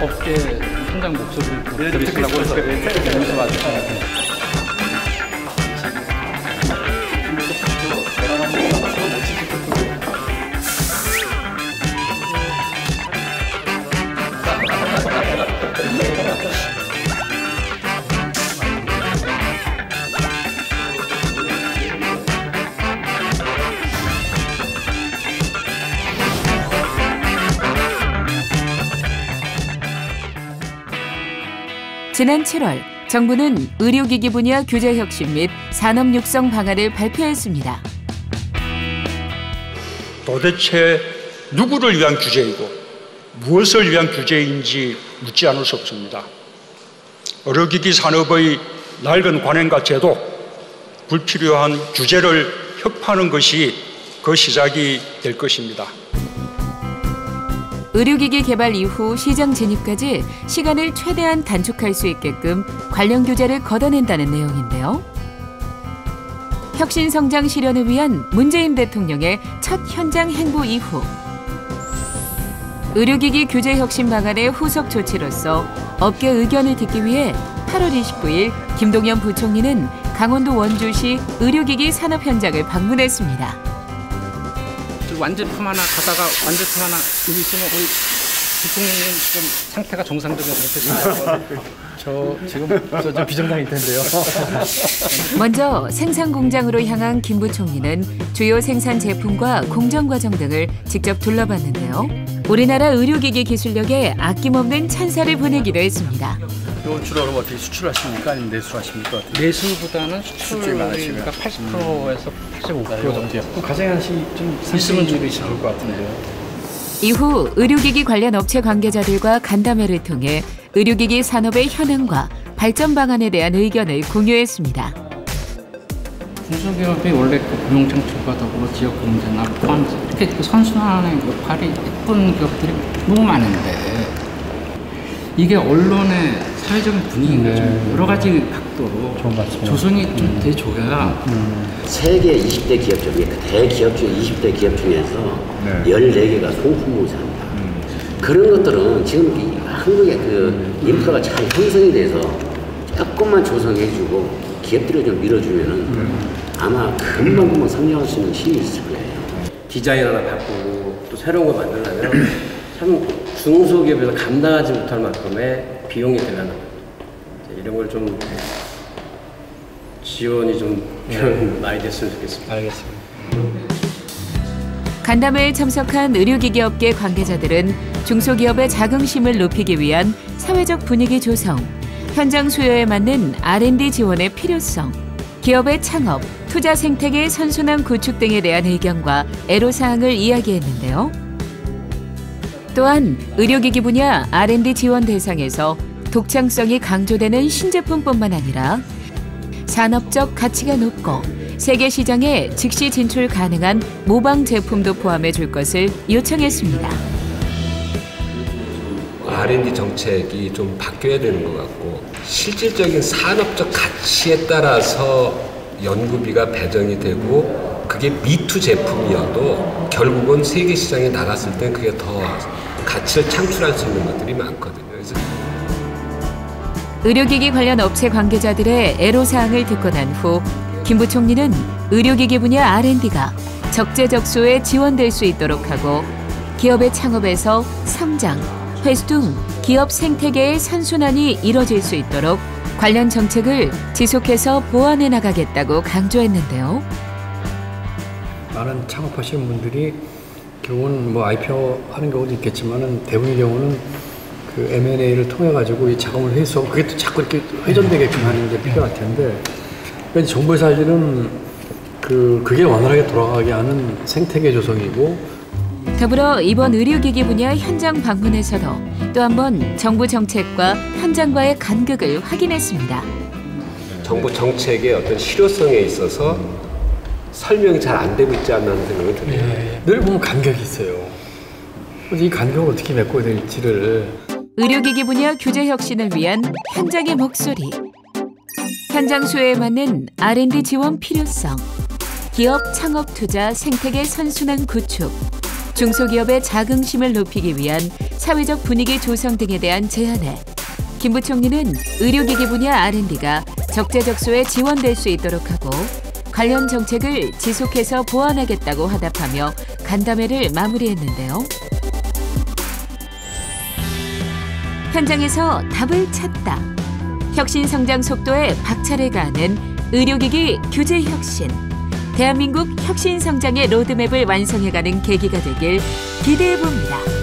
업계 현장 목소리를 들으시려고 여기서 와주셨습니다. 지난 7월 정부는 의료기기 분야 규제 혁신 및 산업 육성 방안을 발표했습니다. 도대체 누구를 위한 규제이고 무엇을 위한 규제인지 묻지 않을 수 없습니다. 의료기기 산업의 낡은 관행과 제도, 불필요한 규제를 혁파하는 것이 그 시작이 될 것입니다. 의료기기 개발 이후 시장 진입까지 시간을 최대한 단축할 수 있게끔 관련 규제를 걷어낸다는 내용인데요. 혁신 성장 실현을 위한 문재인 대통령의 첫 현장 행보 이후 의료기기 규제 혁신 방안의 후속 조치로서 업계 의견을 듣기 위해 8월 29일 김동연 부총리는 강원도 원주시 의료기기 산업 현장을 방문했습니다. 완제품 하나 가다가 완제품 하나 여기 있으면 우리 부총리님 좀 상태가 정상적인 상태신가요? 저 지금 좀 비정상일 텐데요. 먼저 생산 공장으로 향한 김 부총리는 주요 생산 제품과 공정 과정 등을 직접 둘러봤는데요. 우리나라 의료기기 기술력에 아낌없는 찬사를 보내기도 했습니다. 이거 주로 그럼 어떻게 수출하십니까? 아니면 내수하십니까? 내수보다는 수출이 80%에서 85% 정도요. 가정한시 좀 있으면 좀 좋을 것 같은데요. 이후 의료기기 관련 업체 관계자들과 간담회를 통해 의료기기 산업의 현황과 발전 방안에 대한 의견을 공유했습니다. 중소기업이 원래 고용 창출과 더불어 지역 경제나 포함 이렇게 선순환의 역할이 예쁜 기업들이 너무 많은데 이게 언론의 사회적인 분위기인 거죠. 여러 가지 각도로 조성이 좀 돼줘야 세계 20대 기업 중에 대기업 중 20대 기업 중에서 14개가 송풍무사입니다. 그런 것들은 지금 한국의 그 인프라가 잘 형성이 돼서 조금만 조성해주고 기업들을 좀 밀어주면은 아마 금방 성장할 수 있는 힘이 있을 거예요. 디자인 하나 바꾸고 또 새로운 걸 만들려면 참 중소기업에서 감당하지 못할 만큼의 비용이 들어가는 거예요. 이런 걸 좀 지원이 좀 많이 됐으면 좋겠습니다. 알겠습니다. 간담회에 참석한 의료기기 업계 관계자들은 중소기업의 자긍심을 높이기 위한 사회적 분위기 조성, 현장 수요에 맞는 R&D 지원의 필요성, 기업의 창업, 투자 생태계의 선순환 구축 등에 대한 의견과 애로사항을 이야기했는데요. 또한 의료기기 분야 R&D 지원 대상에서 독창성이 강조되는 신제품뿐만 아니라 산업적 가치가 높고 세계 시장에 즉시 진출 가능한 모방 제품도 포함해 줄 것을 요청했습니다. R&D 정책이 좀 바뀌어야 되는 것 같고 실질적인 산업적 가치에 따라서 연구비가 배정이 되고 그게 미투 제품이어도 결국은 세계 시장에 나갔을 때 그게 더 가치를 창출할 수 있는 것들이 많거든요. 그래서 의료기기 관련 업체 관계자들의 애로사항을 듣고 난 후 김 부총리는 의료기기 분야 R&D가 적재적소에 지원될 수 있도록 하고 기업의 창업에서 성장, 회수 등 기업 생태계의 선순환이 이뤄질 수 있도록 관련 정책을 지속해서 보완해 나가겠다고 강조했는데요. 많은 창업하시는 분들이 결국은 뭐 IPO 하는 경우도 있겠지만은 대부분의 경우는 그 M&A를 통해 가지고 이 자금을 회수하고 그게 또 자꾸 이렇게 회전되게끔 하는 게 필요할 텐데 그러니까 정부에서 할 일은 그게 원활하게 돌아가게 하는 생태계 조성이고. 더불어 이번 의료기기 분야 현장 방문에서도 또 한 번 정부 정책과 현장과의 간극을 확인했습니다. 정부 정책의 어떤 실효성에 있어서 설명이 잘 안 되고 있지 않나 하는 생각이 듭니다. 늘 보면 간격이 있어요. 이 간격을 어떻게 메꿔야 될지를. 의료기기 분야 규제 혁신을 위한 현장의 목소리. 현장 수요에 맞는 R&D 지원 필요성. 기업 창업 투자 생태계 선순환 구축. 중소기업의 자긍심을 높이기 위한 사회적 분위기 조성 등에 대한 제안에 김 부총리는 의료기기 분야 R&D가 적재적소에 지원될 수 있도록 하고 관련 정책을 지속해서 보완하겠다고 화답하며 간담회를 마무리했는데요. 현장에서 답을 찾다. 혁신 성장 속도에 박차를 가하는 의료기기 규제 혁신. 대한민국 혁신 성장의 로드맵을 완성해가는 계기가 되길 기대해 봅니다.